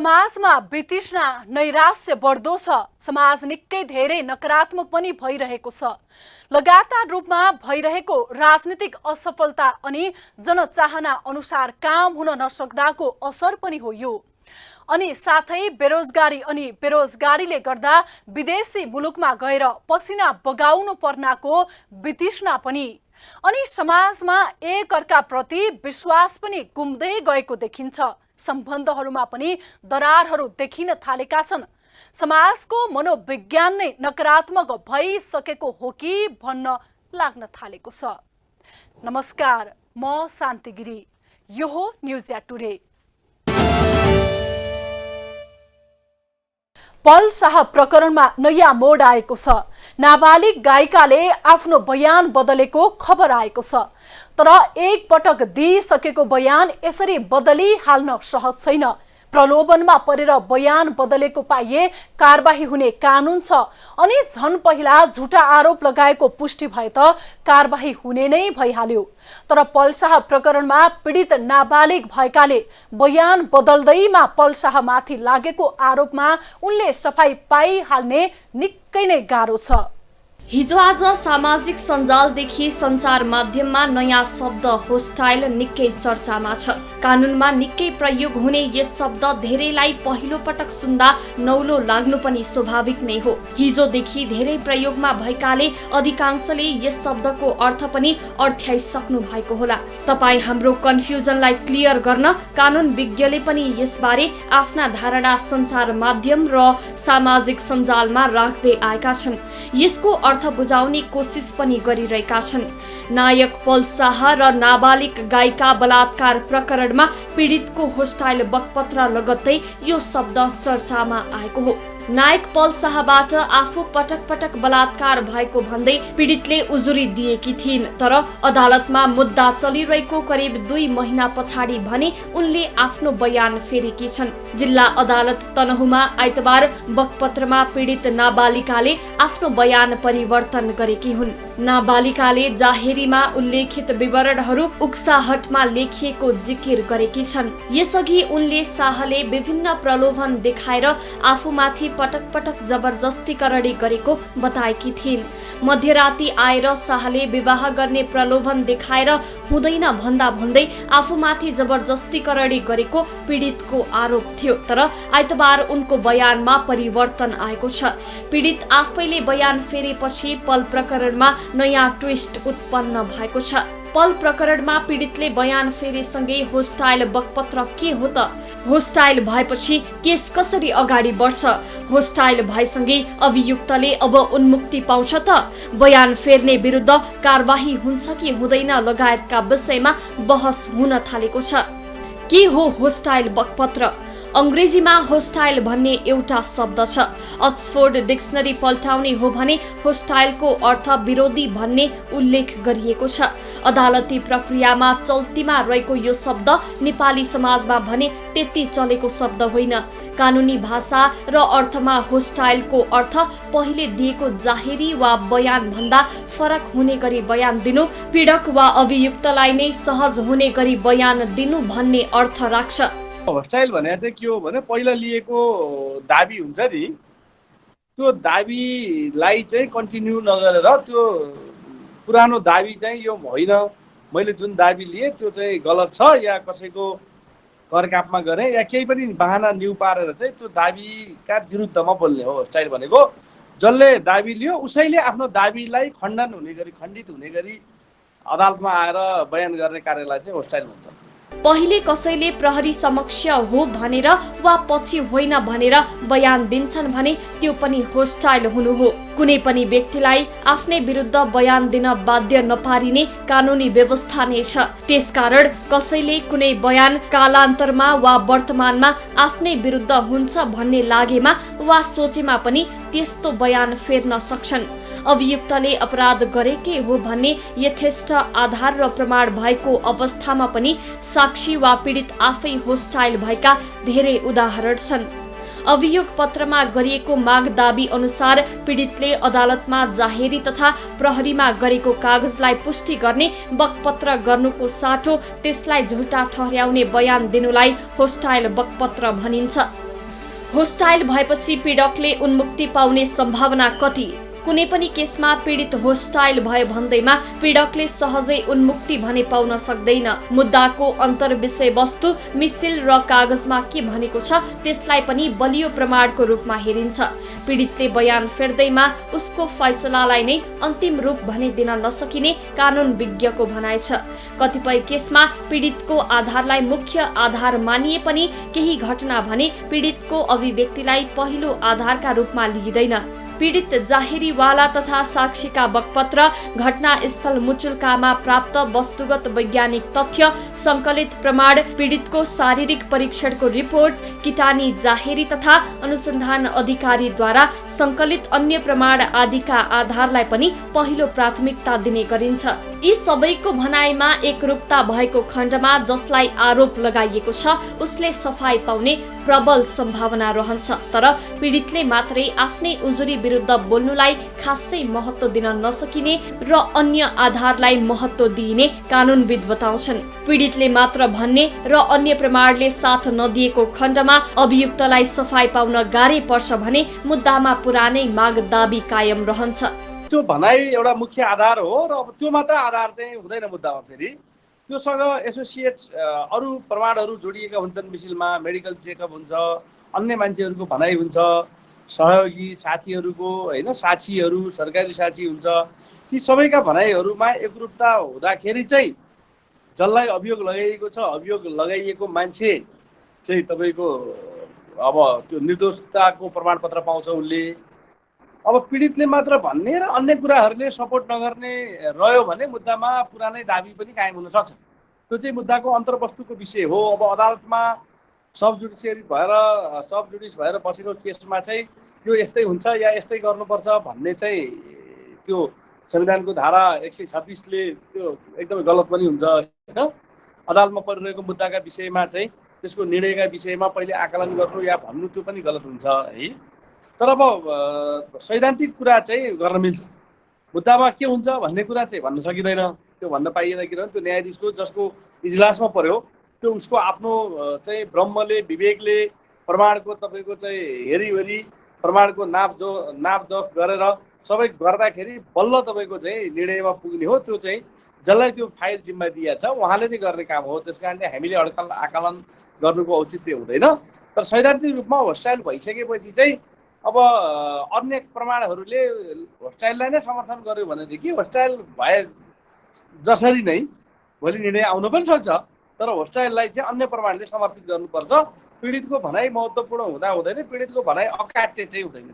समाजमा वितृष्णा नैराश्य बढ्दो छ। समाज निकै धेरै नकारात्मक पनि भइरहेको छ। लगातार रूपमा भइरहेको राजनीतिक असफलता अनि जनचाहना अनुसार काम हुन नसक्दाको असर पनि हो यो। अनि साथै बेरोजगारीले गर्दा विदेशी मुलुकमा गएर पसिना बगाउनु पर्नाको वितृष्णा पनि। अनि समाजमा एकअर्काप्रति विश्वास पनि गुम्दै गएको देखिन्छ। सम्बन्धहरूमा पनि दरारहरू देखिन थालेका छन्। समाजको मनोविज्ञान नै नकारात्मक भइसकेको हो कि भन्न लाग्न थालेको छ। नमस्कार, म शान्ति गिरी। यो हो न्युज एट टुडे। पल शाह प्रकरणमा नयाँ मोड आएको छ। नाबालिग गायिकाले आफ्नो बयान बदलेको खबर आएको छ। तर एक पटक दिइसकेको बयान यसरी बदलिहाल्न सहज छैन। प्रलोभनमा परेर बयान बदलेको पाइए कारबाही हुने कानुन छ। अनि झन पहिला झुटा आरोप लगाएको पुष्टि भए त कारबाही हुने नै भइहाल्यो। तर पलशाह प्रकरणमा पीडित नाबालिग भएकाले बयान बदल्दैमा पलशाह माथि लागेको आरोपमा उनले सफाई पाइहाल्ने निकै नै गाह्रो छ। हिजो आज सामाजिक सञ्जालदेखि सञ्चार माध्यममा नयाँ शब्द होस्टाइल निकै चर्चामा छ। कानुनमा निकै प्रयोग हुने यस शब्द धेरैलाई पहिलो पटक सुन्दा नौलो लाग्नु पनि स्वाभाविक नै हो। हिजोदेखि धेरै प्रयोगमा भएकाले अधिकांशले यस शब्दको अर्थ पनि अर्थ्याइसक्नु भएको होला। तपाईँ हाम्रो कन्फ्युजनलाई क्लियर गर्न कानुन विज्ञले पनि यसबारे आफ्ना धारणा सञ्चार माध्यम र सामाजिक सञ्जालमा राख्दै आएका छन्। यसको अर्थ बुझाउने कोसिस पनि गरिरहेका छन्। नायक पल शाह र नाबालिग गायिका बलात्कार प्रकरणमा पीडितको होस्टाइल बकपत्र लगत्तै यो शब्द चर्चामा आएको हो। नायक पल शाहबाट आफू पटक पटक बलात्कार भएको भन्दै पीडितले उजुरी दिएकी थिइन्। तर अदालतमा मुद्दा चलिरहेको करिब 2 महिना पछाडि भने उनले आफ्नो बयान फेरेकी छन्। जिल्ला अदालत तनहुमा आइतबार बकपत्रमा पीडित नाबालिकाले आफ्नो बयान परिवर्तन गरेकी हुन्। नाबालिकाले जाहेरीमा उल्लेखित विवरणहरू उक्साहटमा लेखिएको जिकिर गरेकी छन्। यसअघि उनले शाहले विभिन्न प्रलोभन देखाएर आफूमाथि पटक पटक जबरजस्ती करडी गरेको बताएकी थिइन्। मध्यराती आएर शाहले विवाह गर्ने प्रलोभन देखाएर हुँदैन भन्दा भन्दै आफूमाथि जबरजस्ती करडी गरेको पीडितको आरोप थियो। तर आइतबार उनको बयानमा परिवर्तन आएको छ। पीडित आफैले बयान फेरेपछि पल प्रकरणमा नयाँ ट्विस्ट उत्पन्न भएको छ। पल प्रकरणमा पीडितले बयान फेरेसँगै होस्टाइल बकपत्र के हो त? होस्टाइल भएपछि केस कसरी अगाडि बढ्छ? होस्टाइल भएसँगै अभियुक्तले अब उन्मुक्ति पाउँछ त? बयान फेर्ने विरुद्ध कारबाही हुन्छ कि हुँदैन लगायतका विषयमा बहस हुन थालेको छ। के हो होस्टाइल बकपत्र? अंग्रेजीमा होस्टाइल भन्ने एउटा शब्द छ। अक्सफोर्ड डिक्सनरी पल्टाउने हो भने होस्टाइलको अर्थ विरोधी भन्ने उल्लेख गरिएको छ। अदालती प्रक्रियामा चल्तीमा रहेको यो शब्द नेपाली समाजमा भने त्यति चलेको शब्द होइन। कानुनी भाषा र अर्थमा होस्टाइलको अर्थ पहिले दिएको जाहेरी वा बयान भन्दा फरक हुने गरी बयान दिनु, पीडक वा अभियुक्तलाई नै सहज हुने गरी बयान दिनु भन्ने अर्थ राख्छ। होस्टाइल भने चाहिँ के हो भने पहिला लिएको दाबी हुन्छ नि, त्यो दाबीलाई चाहिँ कन्टिन्यू नगरेर त्यो पुरानो दाबी चाहिँ यो होइन, मैले जुन दाबी लिएँ त्यो चाहिँ गलत छ या कसैको करकापमा गरेँ या केही पनि बहाना न्यू पारेर चाहिँ त्यो दाबीका विरुद्धमा बोल्ने हो होस्टाइल भनेको। जसले दाबी लियो उसैले आफ्नो दाबीलाई खण्डन हुने गरी, खण्डित हुने गरी अदालतमा आएर बयान गर्ने कार्यलाई चाहिँ होस्टाइल भन्छ। पहिले कसैले प्रहरी समक्ष हो भनेर वा पछि होइन भनेर बयान दिन्छन् भने त्यो पनि होस्टाइल हुनु हो। कुनै पनि व्यक्तिलाई आफ्नै विरुद्ध बयान दिन बाध्य नपारिने कानुनी व्यवस्था नै छ। त्यसकारण कसैले कुनै बयान कालान्तरमा वा वर्तमानमा आफ्नै विरुद्ध हुन्छ भन्ने लागेमा वा सोचेमा पनि त्यस्तो बयान फेर्न सक्छन्। अभियुक्तले अपराध गरेकै हो भन्ने यथेष्ट आधार र प्रमाण भएको अवस्थामा पनि साक्षी वा पीडित आफै होस्टाइल भएका धेरै उदाहरण छन्। अभियोग पत्रमा गरिएको माग दाबी अनुसार पीडितले अदालतमा जाहेरी तथा प्रहरीमा गरेको कागजलाई पुष्टि गर्ने बकपत्र गर्नुको साटो त्यसलाई झुटा ठहर्याउने बयान दिनुलाई होस्टाइल बकपत्र भनिन्छ। होस्टाइल भएपछि पीडकले उन्मुक्ति पाउने सम्भावना कति? कुनै पनि केसमा पीडित होस्टाइल भयो भन्दैमा पीडकले सहजै उन्मुक्ति भने पाउन सक्दैन। मुद्दाको अन्तर्विषय वस्तु मिसिल र कागजमा के भनेको छ त्यसलाई पनि बलियो प्रमाणको रूपमा हेरिन्छ। पीडितले बयान फेर्दैमा उसको फैसलालाई नै अन्तिम रूप भने दिन नसकिने कानुन विज्ञको भनाइ छ। कतिपय केसमा पीडितको आधारलाई मुख्य आधार मानिए पनि केही घटना भने पीडितको अभिव्यक्तिलाई पहिलो आधारका रूपमा लिइँदैन। पीडित जाहेरीवाला तथा साक्षीका बकपत्र, घटनास्थल मुचुल्कामा प्राप्त वस्तुगत वैज्ञानिक तथ्य, संकलित प्रमाण, पीडितको शारीरिक परीक्षणको रिपोर्ट, किटानी जाहेरी तथा अनुसन्धान अधिकारीद्वारा संकलित अन्य प्रमाण आदिका आधारलाई पनि पहिलो प्राथमिकता दिने गरिन्छ। यी सबैको भनाइमा एकरूपता भएको खण्डमा जसलाई आरोप लगाइएको छ उसले सफाई पाउने प्रबल सम्भावना रहन्छ। तर पीडितले मात्रै आफ्नै उजुरी विरुद्ध बोल्नुलाई खासै महत्त्व दिन नसकिने र अन्य आधारलाई महत्त्व दिइने कानुनविद बताउँछन्। पीडितले मात्र भन्ने र अन्य प्रमाणले साथ नदिएको खण्डमा अभियुक्तलाई सफाई पाउन गाह्रै पर्छ भने मुद्दामा पुरानै माग दाबी कायम रहन्छ। त्यो भनाइ एउटा मुख्य आधार हो र अब त्यो मात्र आधार चाहिँ हुँदैन मुद्दामा। फेरि त्योसँग एसोसिएट अरू प्रमाणहरू जोडिएका हुन्छन्। मिसिलमा मेडिकल चेकअप हुन्छ, अन्य मान्छेहरूको भनाइ हुन्छ, सहयोगी साथीहरूको होइन साक्षीहरू, सरकारी साक्षी हुन्छ। ती सबैका भनाइहरूमा एकरूपता हुँदाखेरि चाहिँ जसलाई अभियोग लगाइएको छ, अभियोग लगाइएको मान्छे चाहिँ तपाईँको अब त्यो निर्दोषताको प्रमाणपत्र पाउँछ उसले। अब पीडितले मात्र भन्ने र अन्य कुराहरूले सपोर्ट नगर्ने रह्यो भने मुद्दामा पुरानै दाबी पनि कायम हुन सक्छ। त्यो चाहिँ मुद्दाको अन्तर्वस्तुको विषय हो। अब अदालतमा सब जुडिस भएर बसेको केसमा चाहिँ यो यस्तै हुन्छ या यस्तै गर्नुपर्छ भन्ने चाहिँ त्यो संविधानको धारा 126ले त्यो एकदमै गलत पनि हुन्छ होइन। अदालतमा परिरहेको मुद्दाका विषयमा चाहिँ त्यसको निर्णयका विषयमा पहिले आकलन गर्नु या भन्नु त्यो पनि गलत हुन्छ है। तर अब सैद्धान्तिक कुरा चाहिँ गर्न मिल्छ। मुद्दामा के हुन्छ भन्ने कुरा चाहिँ भन्न सकिँदैन, त्यो भन्न पाइएन। किनभने त्यो न्यायाधीशको जसको इजलासमा पर्यो त्यो उसको आफ्नो चाहिँ ब्रह्मले विवेकले प्रमाणको तपाईँको चाहिँ हेरिवरी प्रमाणको नापजोख गरेर सबै गर्दाखेरि बल्ल तपाईँको चाहिँ निर्णयमा पुग्ने हो। त्यो चाहिँ जसलाई त्यो फाइल जिम्मा दिया छ उहाँले नै गर्ने काम हो। त्यस कारणले हामीले अड्कल आकलन गर्नुको औचित्य हुँदैन। तर सैद्धान्तिक रूपमा होस्टाइल भइसकेपछि चाहिँ अब अन्य प्रमाणहरूले होस्टाइललाई नै समर्थन गर्यो भनेदेखि होस्टाइल भए जसरी नै भोलि निर्णय आउन पनि सक्छ। तर होस्टाइललाई चाहिँ अन्य प्रमाणले समर्थित गर्नुपर्छ। पीडितको भनाइ महत्त्वपूर्ण हुँदा हुँदैन पीडितको भनाइ अकाट्य चाहिँ हुँदैन।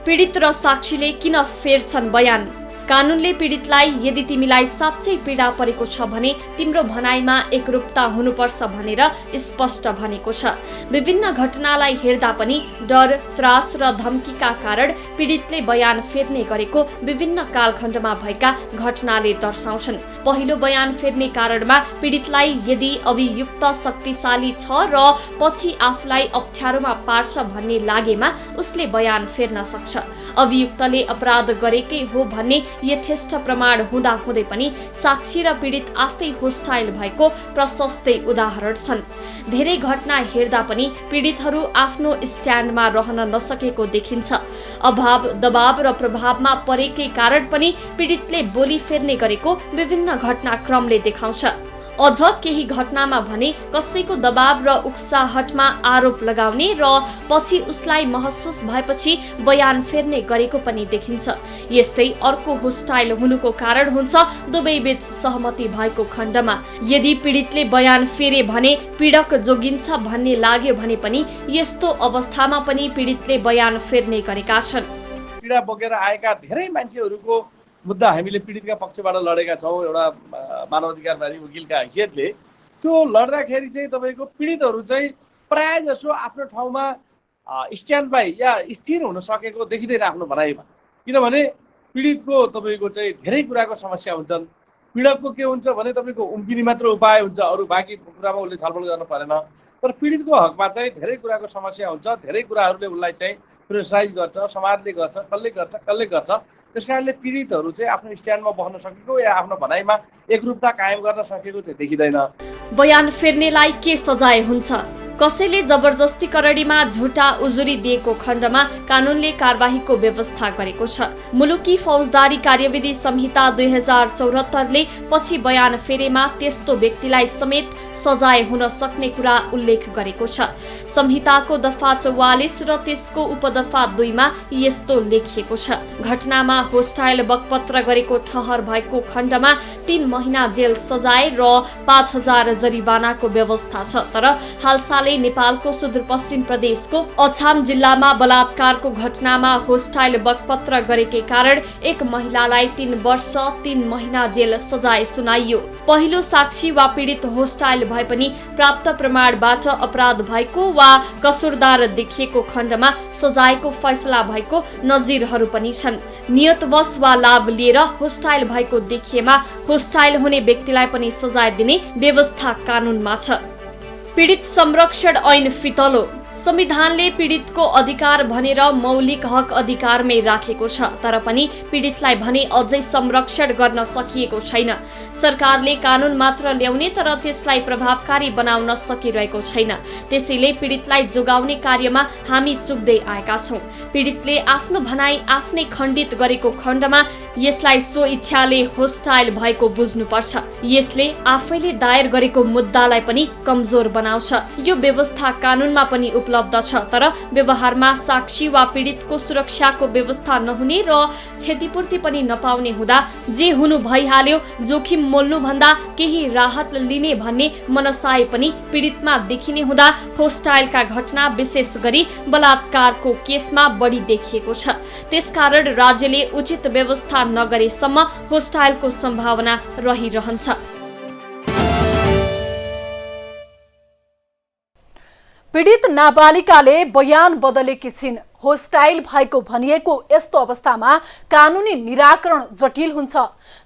पीडित र साक्षीले किन फेर्छन् बयान? कानुनले पीडितलाई यदि तिमीलाई साँच्चै पीडा परेको छ भने तिम्रो भनाइमा एकरूपता हुनुपर्छ भनेर स्पष्ट भनेको छ। विभिन्न घटनालाई हेर्दा पनि डर, त्रास र धम्कीका कारण पीडितले बयान फेर्ने गरेको विभिन्न कालखण्डमा भएका घटनाले दर्शाउँछन्। पहिलो बयान फेर्ने कारणमा पीडितलाई यदि अभियुक्त शक्तिशाली छ र पछि आफूलाई अप्ठ्यारोमा पार्छ भन्ने लागेमा उसले बयान फेर्न सक्छ। अभियुक्तले अपराध गरेकै हो भन्ने यथेष्ट प्रमाण हुँदा हुँदै पनि साक्षी र पीडित आफै होस्टाइल भएको प्रशस्तै उदाहरण छन्। धेरै घटना हेर्दा पनि पीडितहरू आफ्नो स्ट्यान्डमा रहन नसकेको देखिन्छ। अभाव, दबाव र प्रभावमा परेकै कारण पनि पीडितले बोली फेर्ने गरेको विभिन्न घटनाक्रमले देखाउँछ। अझ केही घटनामा भने कसैको दबाव र उक्साहटमा आरोप लगाउने र पछि उसलाई महसुस भएपछि बयान फेर्ने गरेको पनि देखिन्छ। यस्तै अर्को होस्टाइल हुनुको कारण हुन्छ दुवैबीच सहमति भएको खण्डमा। यदि पीडितले बयान फेरे भने पीडक जोगिन्छ भन्ने लाग्यो भने पनि यस्तो अवस्थामा पनि पीडितले बयान फेर्ने गरेका छन्। पीडा बोकेर आएका धेरै मान्छेहरूको मुद्दा हामीले पीडितका पक्षबाट लडेका छौँ एउटा मानवाधिकारवादी वकिलका हैसियतले। त्यो लड्दाखेरि चाहिँ तपाईँको पीडितहरू चाहिँ प्राय जसो आफ्नो ठाउँमा स्ट्यान्ड बाई या स्थिर हुन सकेको देखिँदैन आफ्नो भनाइमा। किनभने पीडितको तपाईँको चाहिँ धेरै कुराको समस्या हुन्छन्। पीडकको के हुन्छ भने तपाईँको उम्किने मात्र उपाय हुन्छ, अरू बाँकी कुरामा उसले छलफल गर्न परेन। तर पीडितको हकमा चाहिँ धेरै कुराको समस्या हुन्छ। धेरै कुराहरूले उसलाई चाहिँ प्रेसराइज गर्छ, समाजले गर्छ, कसले गर्छ। त्यस कारणले पीडितहरू चाहिँ आफ्नो स्ट्यान्डमा बस्न सकेको या आफ्नो भनाइमा एकरूपता कायम गर्न सकेको चाहिँ देखिँदैन। बयान फेर्नेलाई के सजाय हुन्छ? कसैले जबरजस्ती करणीमा झुटा उजुरी दिएको खण्डमा कानूनले कारबाहीको व्यवस्था गरेको छ। मुलुकी फौजदारी कार्यविधि संहिता 2074ले पछि बयान फेरेमा त्यस्तो व्यक्तिलाई समेत सजाय हुन सक्ने कुरा उल्लेख गरेको छ। संहिताको दफा 44 र त्यसको उपदफा 2 मा यस्तो लेखिएको छ, घटनामा होस्टाइल बकपत्र गरेको ठहर भएको खण्डमा 3 महिना जेल सजाय र 5000 जरिवानाको व्यवस्था छ। तर हालसालै नेपालको सुदूरपश्चिम प्रदेशको अछाम जिल्लामा बलात्कारको घटनामा होस्टाइल बकपत्र गरेकै कारण एक महिलालाई 3 वर्ष 3 महिना जेल सजाय सुनाइयो। पहिलो साक्षी वा पीडित होस्टाइल भए पनि प्राप्त प्रमाणबाट अपराध भएको वा कसुरदार देखिएको खण्डमा सजायको फैसला भएको नजिरहरू पनि छन्। नियतवश वा लाभ लिएर होस्टाइल भएको देखिएमा होस्टाइल हुने व्यक्तिलाई पनि सजाय दिने व्यवस्था कानूनमा छ। पीडित संरक्षण ऐन फितलो। संविधानले पीडितको अधिकार भनेर मौलिक हक अधिकारमै राखेको छ, तर पनि पीडितलाई भने अझै संरक्षण गर्न सकिएको छैन। सरकारले कानून मात्र ल्याउने तर त्यसलाई प्रभावकारी बनाउन सकिरहेको छैन। त्यसैले पीडितलाई जोगाउने कार्यमा हामी चुक्दै आएका छौं। पीडितले आफ्नो भनाई आफ्नै खण्डित गरेको खण्डमा यसलाई सो इच्छाले होस्टाइल भएको बुझ्नुपर्छ। यसले आफैले दायर गरेको मुद्दालाई पनि कमजोर बनाउँछ। यो व्यवस्था कानूनमा पनि उपलब्ध छ, तर व्यवहारमा साक्षी वा पीडितको सुरक्षाको व्यवस्था नहुने र क्षतिपूर्ति पनि नपाउने हुँदा जे हुनु भइहाल्यो, जोखिम मोल्नु भन्दा केही राहत लिने भन्ने मनसाय पनि पीडितमा देखिने हुँदा होस्टाइलका घटना विशेष गरी बलात्कारको केसमा बढी देखिएको छ। त्यसकारण राज्यले उचित व्यवस्था नगरेसम्म होस्टाइलको सम्भावना रहिरहन्छ। पीडित नाबालिकाले बयान बदलेकी छिन्। होस्टाइल भएको भनिएको यस्तो अवस्थामा कानुनी निराकरण जटिल हुन्छ।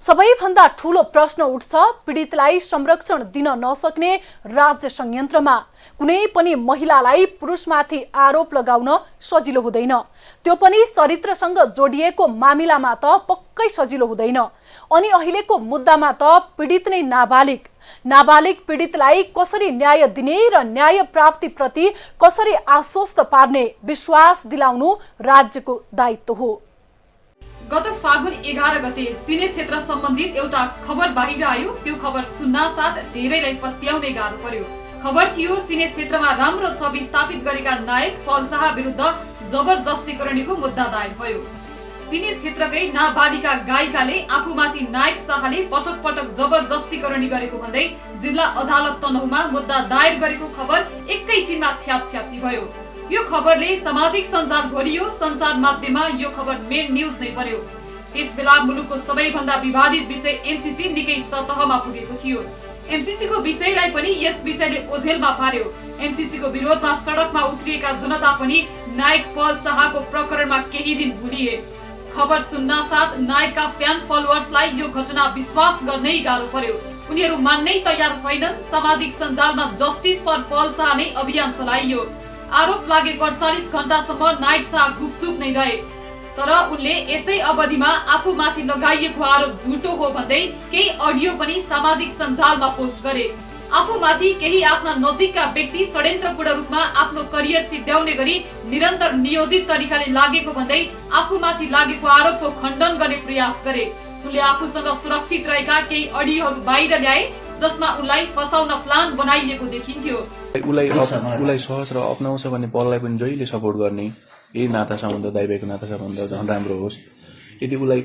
सबैभन्दा ठूलो प्रश्न उठ्छ पीडितलाई संरक्षण दिन नसक्ने राज्य संयन्त्रमा। कुनै पनि महिलालाई पुरुषमाथि आरोप लगाउन सजिलो हुँदैन, त्यो पनि चरित्रसँग जोडिएको मामिलामा त पक्कै सजिलो हुँदैन। अनि अहिलेको मुद्दामा त पीडित नै नाबालिग पीडितलाई कसरी न्याय दिने र न्याय प्राप्ति प्रति कसरी आश्वस्त पार्ने विश्वास दिलाउनु राज्यको दायित्व हो। गत फागुन 11 गते सिने क्षेत्र सम्बन्धित एउटा खबर बाहिर आयो। त्यो खबर सुन्नासाथ धेरैलाई पत्याउने गाह्रो पर्यो। खबर थियो सिने क्षेत्रमा राम्रो छवि स्थापित गरेका नायक पल शाह विरुद्ध जबरजस्तीकरणीको मुद्दा दायर भयो। सिने क्षेत्रकै नाबालिका गायिकाले आफूमाथि नायक शाहले पटक पटक जबरजस्तीकरणी गरेको भन्दै जिल्ला अदालत तनहुमा मुद्दा दायर गरेको खबर एकैछिनमा छ्यापछ्याप्ती भयो। यो खबरले सामाजिक सञ्जाल घोरियो। सञ्चार माध्यममा यो खबर मेन न्यूज नै पर्यो। त्यसबेला मुलुकको सबैभन्दा विवादित विषय एमसीसी निकै सतहमा पुगेको थियो। एमसीसी को विषयलाई पनि यस विषयले ओझेलमा पार्यो। एमसीसी को विरोधमा सडकमा उत्रिएका जनता पनि नायक पल शाहको प्रकरणमा केही दिन भुलिए। खबर सुन्न साथ नायकका फ्यान फलोअर्सलाई यो घटना विश्वास गर्नै गाह्रो पर्यो। उनीहरू मान्नै तयार भएनन्। सामाजिक सञ्जालमा जस्टिस फर पल शाह नै अभियान चलाइयो। आरोप लागेको 48 घण्टासम्म नायक शाह गुपचुप नै रहे, तर उनले यसै अवधिमा आफूमाथि लगाइएको आरोप झुटो हो भन्दै केही अडियो पनि सामाजिक सञ्जालमा पोस्ट गरे। आफूमाथि केही आफ्ना नजिकका व्यक्ति षड्यन्त्रपूर्ण रूपमा आफ्नो करियर सिद्ध्याउने गरी निरन्तर नियोजित तरिकाले लागेको भन्दै आफूमाथि लागेको आरोपको खण्डन गर्ने प्रयास गरे। उनले आफूसँग सुरक्षित रहेका केही अडियोहरू बाहिर ल्याए जसमा उनलाई फसाउन प्लान बनाइएको देखिन्थ्यो। उलाई सहज र अपनाउँछ भने पललाई पनि जहिले सपोर्ट गर्ने, यही नाता सम्बन्ध दाइभाइको नाता सम्बन्ध झन् राम्रो होस्। यदि उलाई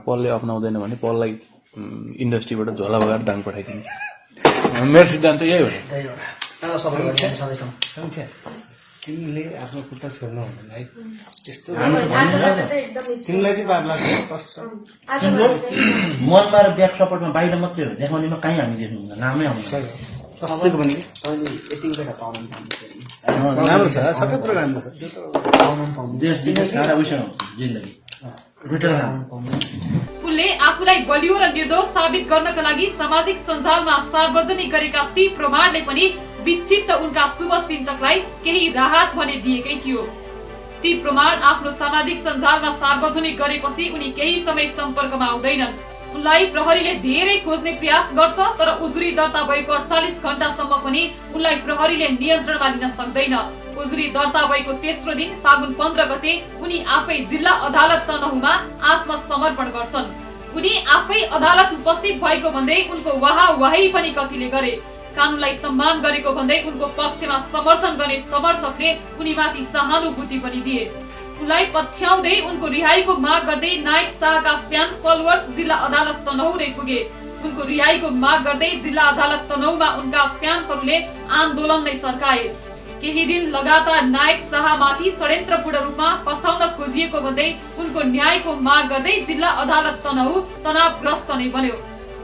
पलले अपनाउँदैन भने पललाई इन्डस्ट्रीबाट झोला बगाएर दाङ पठाइदिने मेरो सिद्धान्त यही हो। तिमीले आफ्नो खुट्टा छोड्नु हुँदैन है, त्यस्तो तिमीलाई चाहिँ बात लाग्छ। मनमा र ब्याक सपोर्टमा बाहिर मात्रै हो, देखाउनेमा कहीँ हामी देख्नुहुन्न, नामै आउँछ कसैको पनि। अहिले यति बेला पाउनु राम्रो छ, सबै कुरा राम्रो छ। देश विदेश सारा विषय हुन्छ जिन्दगी उनले आफूलाई बलियो र निर्दोष साबित गर्नका लागि सामाजिक सञ्जालमा सार्वजनिक गरेका ती प्रमाणले पनि विक्षिप्त उनका शुभचिन्तकलाई केही राहत भने दिएकै थियो। ती प्रमाण आफ्नो सामाजिक सञ्जालमा सार्वजनिक गरेपछि उनी केही समय सम्पर्कमा आउँदैनन्। उनलाई प्रहरीले धेरै खोज्ने प्रयास गर्छ, तर उजुरी दर्ता भएको 48 घण्टासम्म पनि उनलाई प्रहरीले नियन्त्रणमा लिन सक्दैन। उजुरी दर्ता भएको तेस्रो दिन फागुन 15 गते उनी आफै जिल्ला अदालत तनहुमा आत्मसमर्पण गर्छन्। उनी आफै अदालत उपस्थित भएको भन्दै उनको वाहावाही पनि कतिले गरे। कानुनलाई सम्मान गरेको भन्दै उनको पक्षमा समर्थन गर्ने समर्थकले उनीमाथि सहानुभूति पनि दिए। उनलाई पछ्याउँदै उनको रिहाईको माग गर्दै नायक शाहका फ्यान फलोवर्स जिल्ला अदालत तनहु नै पुगे। उनको रिहाईको माग गर्दै जिल्ला अदालत तनहुमा उनका फ्यानहरूले आन्दोलन नै चर्काए। केही दिन लगातार नायक शाहमाथि षड्यन्त्रपूर्ण रूपमा फसाउन खोजिएको भन्दै उनको न्यायको माग गर्दै जिल्ला अदालत तनहु तनावग्रस्त नै बन्यो।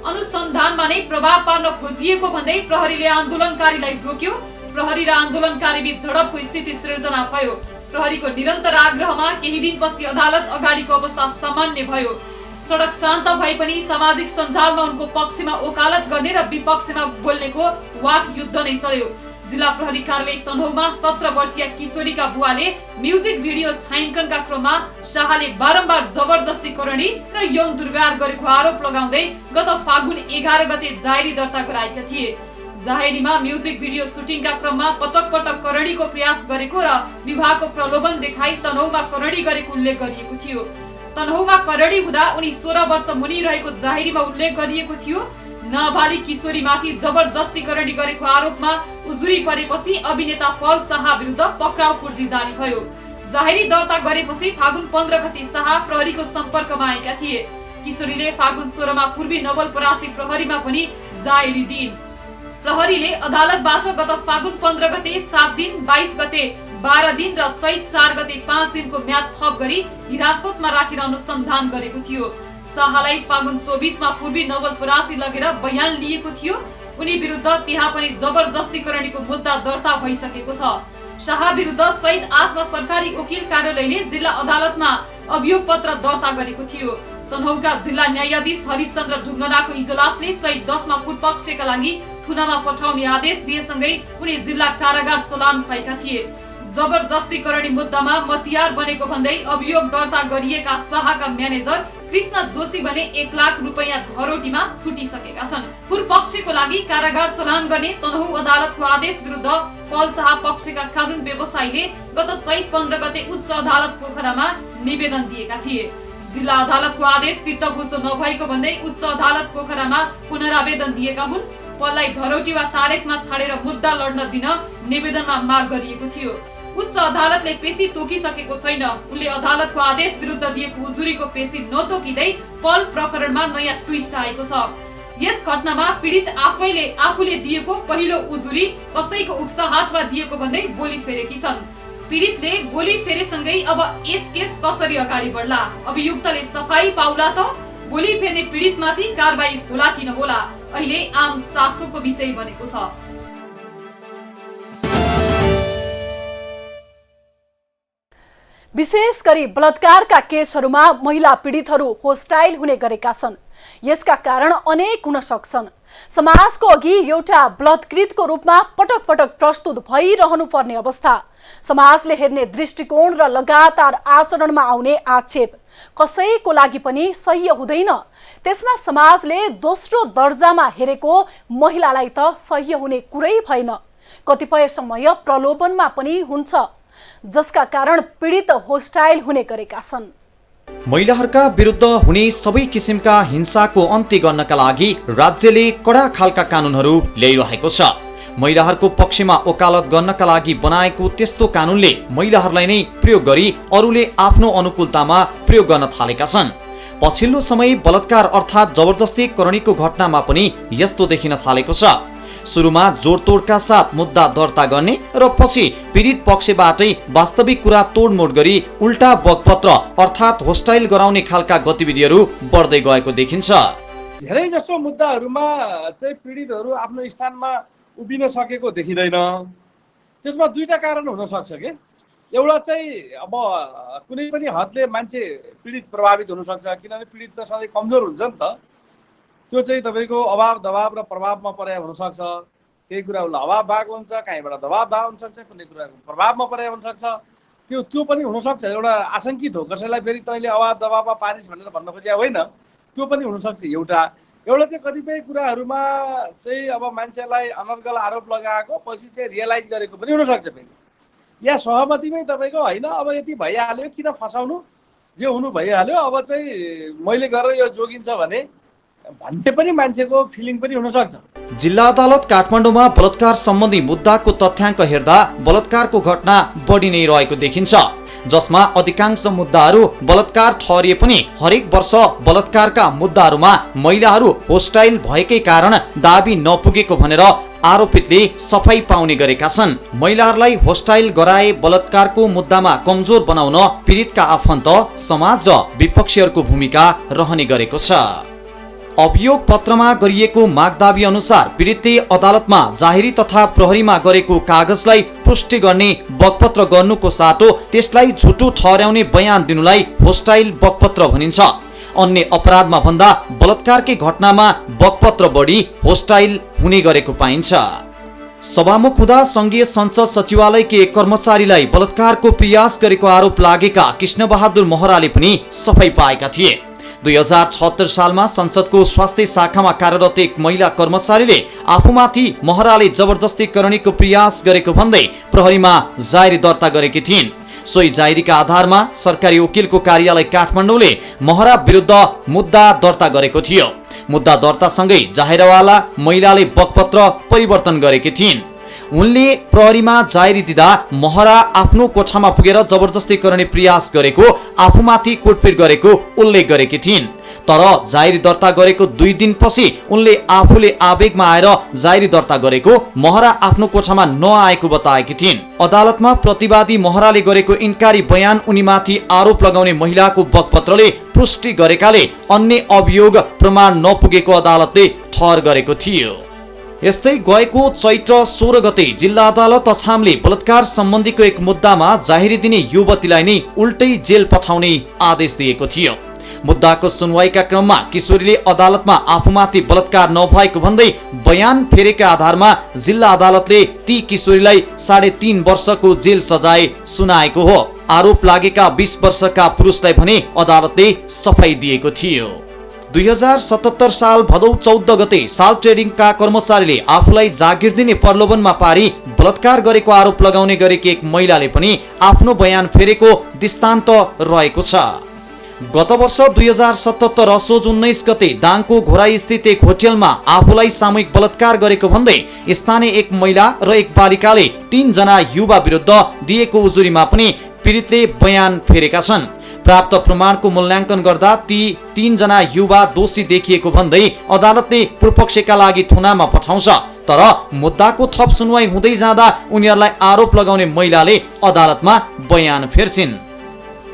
अनुसन्धानमा नै प्रभाव पार्न खोजिएको भन्दै प्रहरीले आन्दोलनकारीलाई रोक्यो। प्रहरी र आन्दोलनकारी बीच झडपको स्थिति सृजना भयो। प्रहरीको निरन्तर आग्रहमा केही दिनपछि अदालत अगाडिको अवस्था सामान्य भयो। सडक शान्त भए पनि सामाजिक सञ्जालमा उनको पक्षमा वकालत गर्ने र विपक्षमा बोल्नेको वाक युद्ध नै चल्यो। जिल्ला प्रहरी कार्यालय तनहुमा 17 वर्षीय किशोरीका बुवाले म्युजिक भिडियो छायाङ्कनका क्रममा शाहले बारम्बार जबरजस्ती करणी र यौन दुर्व्यवहार गरेको आरोप लगाउँदै गत फागुन 11 गते जाहेरी दर्ता गराएका थिए। जाहेरीमा म्युजिक भिडियो सुटिङका क्रममा पटक पटक करणीको प्रयास गरेको र विवाहको प्रलोभन देखाई तनहुमा करणी गरेको उल्लेख गरिएको थियो। तनहुमा करणी हुँदा उनी 16 वर्ष मुनि रहेको जाहेरीमा उल्लेख गरिएको थियो। नाबालिग किशोरीमाथि जबरजस्ती करणी गरेको आरोपमा उजुरी परेपछि अभिनेता पल शाह विरुद्ध पक्राउ पूर्जी जारी भयो। जाहेरी दर्ता गरेपछि फागुन 15 गते शाह प्रहरीको सम्पर्कमा आएका थिए। किशोरीले फागुन 16 मा पूर्वी नवलपरासी प्रहरीमा पनि जाहेरी दिइन्। प्रहरीले अदालतबाट गत फागुन 15 गते 7 दिन, 22 गते 12 दिन र चैत 4 गते 5 दिनको म्याद थप गरी हिरासतमा राखेर अनुसन्धान गरेको थियो। शाहलाई फागुन 24 मा पूर्वी नवलपरासी लगेर बयान लिएको थियो। उनी विरुद्ध त्यहाँ पनि जबरजस्तीकरणीको मुद्दा दर्ता भइसकेको छ। शाह विरुद्ध चैत 8 मा सरकारी वकिल कार्यालयले जिल्ला अदालतमा अभियोग पत्र दर्ता गरेको थियो। तनहुका जिल्ला न्यायाधीश हरिशचन्द्र ढुङ्गनाको इजलासले चैत 10 मा पूर्वपक्षका लागि थुनामा पठाउने आदेश दिएसँगै उनी जिल्ला कारागार चलान भएका थिए। जबरजस्तीकरणी मुद्दामा मतियार बनेको भन्दै अभियोग दर्ता गरिएका शाहका म्यानेजर कृष्ण जोशी भने 1 लाख रुपैयाँ धरोटीमा छुटिसकेका छन्। पूर्वपक्षको लागि कारागार चलान गर्ने तनहु अदालतको आदेश विरुद्ध पल शाह पक्षका कानुन व्यवसायीले गत चैत 15 गते उच्च अदालत पोखरामा निवेदन दिएका थिए। जिल्ला अदालतको आदेश चित्तबुझ्दो नभएको भन्दै उच्च अदालत पोखरामा पुनरावेदन दिएका हुन्। पललाई धरोटी वा तारेकमा छाडेर मुद्दा लड्न दिन निवेदनमा माग गरिएको थियो। उच्च अदालतले पेशी तोकिसकेको छैन। उनले अदालतको आदेश विरुद्ध दिएको उजुरीको पेशी नतोकिँदै पल प्रकरणमा नयाँ ट्विस्ट आएको छ। यस घटनामा पीडित आफूले दिएको पहिलो उजुरी कसैको उक्साहटमा दिएको भन्दै बोली फेरेकी छन्। पीडितले बोली फेरेसँगै अब यस केस कसरी अगाडि बढ्ला? अभियुक्तले सफाई पाउला त? बोली फेर्ने पीडितमाथि कारबाही होला कि नहोला अहिले आम चासोको विषय बनेको छ। विशेष गरी बलात्कारका केसहरूमा महिला पीडितहरू होस्टाइल हुने गरेका छन्। यसका कारण अनेक हुन सक्छन्। समाजको अघि एउटा बलात्कृतको रूपमा पटक पटक प्रस्तुत भइरहनु पर्ने अवस्था, समाजले हेर्ने दृष्टिकोण र लगातार आचरणमा आउने आक्षेप कसैको लागि पनि सह्य हुँदैन। त्यसमा समाजले दोस्रो दर्जामा हेरेको महिलालाई त सह्य हुने कुरै भएन। कतिपय समय प्रलोभनमा पनि हुन्छ, जसका कारण पीडित होस्टाइल हुने गरेका छन्। महिलाहरूका विरुद्ध हुने सबै किसिमका हिंसाको अन्त्य गर्नका लागि राज्यले कडा खालका कानुनहरू ल्याइरहेको छ। महिलाहरूको पक्षमा वकालत गर्नका लागि बनाएको त्यस्तो कानुनले महिलाहरूलाई नै प्रयोग गरी अरूले आफ्नो अनुकूलतामा प्रयोग गर्न थालेका छन्। पछिल्लो समय बलात्कार अर्थात् जबरजस्ती करणीको घटनामा पनि यस्तो देखिन थालेको छ। सुरुमा जोडतोडका साथ मुद्दा दर्ता गर्ने र पछि पीडित पक्षबाटै वास्तविक कुरा तोडमोड गरी उल्टा बगपत्र अर्थात् होस्टाइल गराउने खालका गतिविधिहरू बढ्दै गएको देखिन्छ। धेरै जसो मुद्दाहरूमा चाहिँ पीडितहरू आफ्नो स्थानमा उभिन सकेको देखिँदैन। त्यसमा दुईटा कारण हुन सक्छ के। एउटा चाहिँ अब कुनै पनि हदले मान्छे पीडित प्रभावित हुन सक्छ, किनभने पीडित त सधैँ कमजोर हुन्छ नि त। त्यो चाहिँ तपाईँको अभाव दबाव र प्रभावमा परे हुनसक्छ। केही कुरा उसलाई अभाव भएको हुन्छ, कहीँबाट दबाव भएको हुनसक्छ, कुनै कुराको प्रभावमा परे हुनसक्छ। त्यो पनि हुनसक्छ। एउटा आशंकित हो, कसैलाई फेरि तैँले अभाव दबावमा पारिस् भनेर भन्न खोजेको होइन। त्यो पनि हुनसक्छ। एउटा चाहिँ कतिपय कुराहरूमा चाहिँ अब मान्छेलाई अनर्गल आरोप लगाएको पछि चाहिँ रियलाइज गरेको पनि हुनसक्छ। फेरि या सहमतिमै तपाईँको होइन अब यति भइहाल्यो किन फसाउनु, जे हुनु भइहाल्यो, अब चाहिँ मैले गरेर यो जोगिन्छ भने भन्ने पनि मान्छेको फिलिङ पनि हुनसक्छ। जिल्ला अदालत काठमाडौँमा बलात्कार सम्बन्धी मुद्दाको तथ्याङ्क हेर्दा बलात्कारको घटना बढी नै रहेको देखिन्छ, जसमा अधिकांश मुद्दाहरू बलात्कार ठहरिए पनि हरेक वर्ष बलात्कारका मुद्दाहरूमा महिलाहरू होस्टाइल भएकै कारण दाबी नपुगेको भनेर आरोपितले सफाई पाउने गरेका छन्। महिलाहरूलाई होस्टाइल गराए बलात्कारको मुद्दामा कमजोर बनाउन पीडितका आफन्त, समाज र विपक्षीहरूको भूमिका रहने गरेको छ। अभियोग पत्रमा गरिएको मागदाबी अनुसार पीडितले अदालतमा जाहेरी तथा प्रहरीमा गरेको कागजलाई पुष्टि गर्ने बगपत्र गर्नुको साटो त्यसलाई झुटो ठहर्याउने बयान दिनुलाई होस्टाइल बगपत्र भनिन्छ। अन्य अपराधमा भन्दा बलात्कारकै घटनामा बगपत्र बढी होस्टाइल हुने गरेको पाइन्छ। सभामुख हुँदा संघीय संसद सचिवालयकी एक कर्मचारीलाई बलात्कारको प्रयास गरेको आरोप लागेका कृष्णबहादुर महराले पनि सफाई पाएका थिए। 2076 सालमा संसदको स्वास्थ्य शाखामा कार्यरत एक महिला कर्मचारीले आफूमाथि महराले जबरजस्ती करणीको प्रयास गरेको भन्दै प्रहरीमा जाहेरी दर्ता गरेकी थिइन्। सोही जाहेरीका आधारमा सरकारी वकिलको कार्यालय काठमाडौँले महरा विरुद्ध मुद्दा दर्ता गरेको थियो। मुद्दा दर्तासँगै जाहेरवाला महिलाले बगपत्र परिवर्तन गरेकी थिइन्। उनले प्रहरीमा जाहेरी दिँदा महरा आफ्नो कोठामा पुगेर जबरजस्ती गर्ने प्रयास गरेको, आफूमाथि कुटपिट गरेको उल्लेख गरेकी थिइन्। तर जाहेरी दर्ता गरेको 2 दिनपछि उनले आफूले आवेगमा आएर जाहेरी दर्ता गरेको, महरा आफ्नो कोठामा नआएको बताएकी थिइन्। अदालतमा प्रतिवादी महराले गरेको इन्कारी बयान उनीमाथि आरोप लगाउने महिलाको बगपत्रले पुष्टि गरेकाले अन्य अभियोग प्रमाण नपुगेको अदालतले ठहर गरेको थियो। यस्तै गएको चैत्र 16 गते जिल्ला अदालत अछामले बलात्कार सम्बन्धीको एक मुद्दामा जाहेरी दिने युवतीलाई नै उल्टै जेल पठाउने आदेश दिएको थियो। मुद्दाको सुनवाईका क्रममा किशोरीले अदालतमा आफूमाथि बलात्कार नभएको भन्दै बयान फेरेका आधारमा जिल्ला अदालतले ती किशोरीलाई 3.5 वर्षको जेल सजाय सुनाएको हो। आरोप लागेका 20 वर्षका पुरुषलाई भने अदालतले सफाई दिएको थियो। 2077 साल भदौ 14 गते साल ट्रेडिङका कर्मचारीले आफूलाई जागिर दिने प्रलोभनमा पारी बलात्कार गरेको आरोप लगाउने गरेकी एक महिलाले पनि आफ्नो बयान फेरेको दृष्टान्त रहेको छ। गत वर्ष 2077 असोज 19 गते दाङको घोराई स्थित एक होटलमा आफूलाई सामूहिक बलात्कार गरेको भन्दै स्थानीय एक महिला र एक बालिकाले 3 जना युवा विरुद्ध दिएको उजुरीमा पनि पीडितले बयान फेरेका छन्। प्राप्त प्रमाणको मूल्याङ्कन गर्दा ती 3 जना युवा दोषी देखिएको भन्दै अदालतले पूर्वपक्षका लागि थुनामा पठाउँछ। तर मुद्दाको थप सुनवाई हुँदै जाँदा उनीहरूलाई आरोप लगाउने महिलाले अदालतमा बयान फेर्छिन्।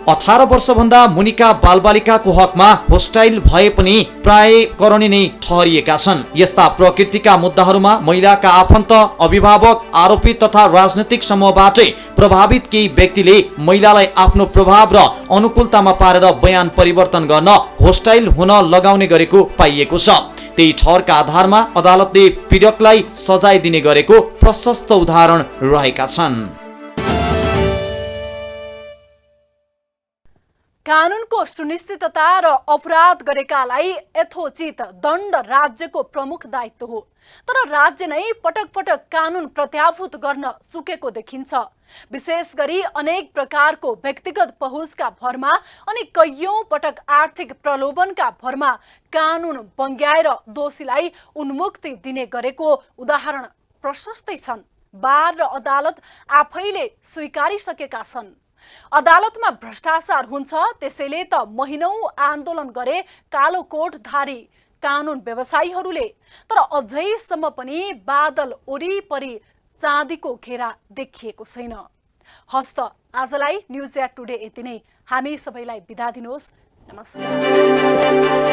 18 वर्षभन्दा मुनिका बालबालिकाको हकमा होस्टाइल भए पनि प्राय करणी नै ठहरिएका छन्। यस्ता प्रकृतिका मुद्दाहरूमा महिलाका आफन्त, अभिभावक, आरोपी तथा राजनीतिक समूहबाटै प्रभावित केही व्यक्तिले महिलालाई आफ्नो प्रभाव र अनुकूलतामा पारेर बयान परिवर्तन गर्न होस्टाइल हुन लगाउने गरेको पाइएको छ। त्यही ठहरका आधारमा अदालतले पीडकलाई सजाय दिने गरेको प्रशस्त उदाहरण रहेका छन्। कानुनको सुनिश्चितता र अपराध गरेकालाई यथोचित दण्ड राज्यको प्रमुख दायित्व हो। तर राज्य नै पटक पटक कानुन प्रत्याभूत गर्न चुकेको देखिन्छ। विशेष गरी अनेक प्रकारको व्यक्तिगत पहुँचका भरमा अनि कैयौं पटक आर्थिक प्रलोभनका भरमा कानुन बङ्ग्याएर दोषीलाई उन्मुक्ति दिने गरेको उदाहरण प्रशस्तै छन्। बार र अदालत आफैले स्वीकारिसकेका छन्। अदालतमा भ्रष्टाचार हुन्छ, त्यसैले त महिनौं आन्दोलन गरे कालो कोटधारी कानुन व्यवसायीहरूले। तर अझैसम्म पनि बादल वरिपरि चाँदीको घेरा देखिएको छैन। हस्त आजलाई न्युज एट टुडे यति नै। हामी सबैलाई बिदा दिनुहोस्। नमस्कार।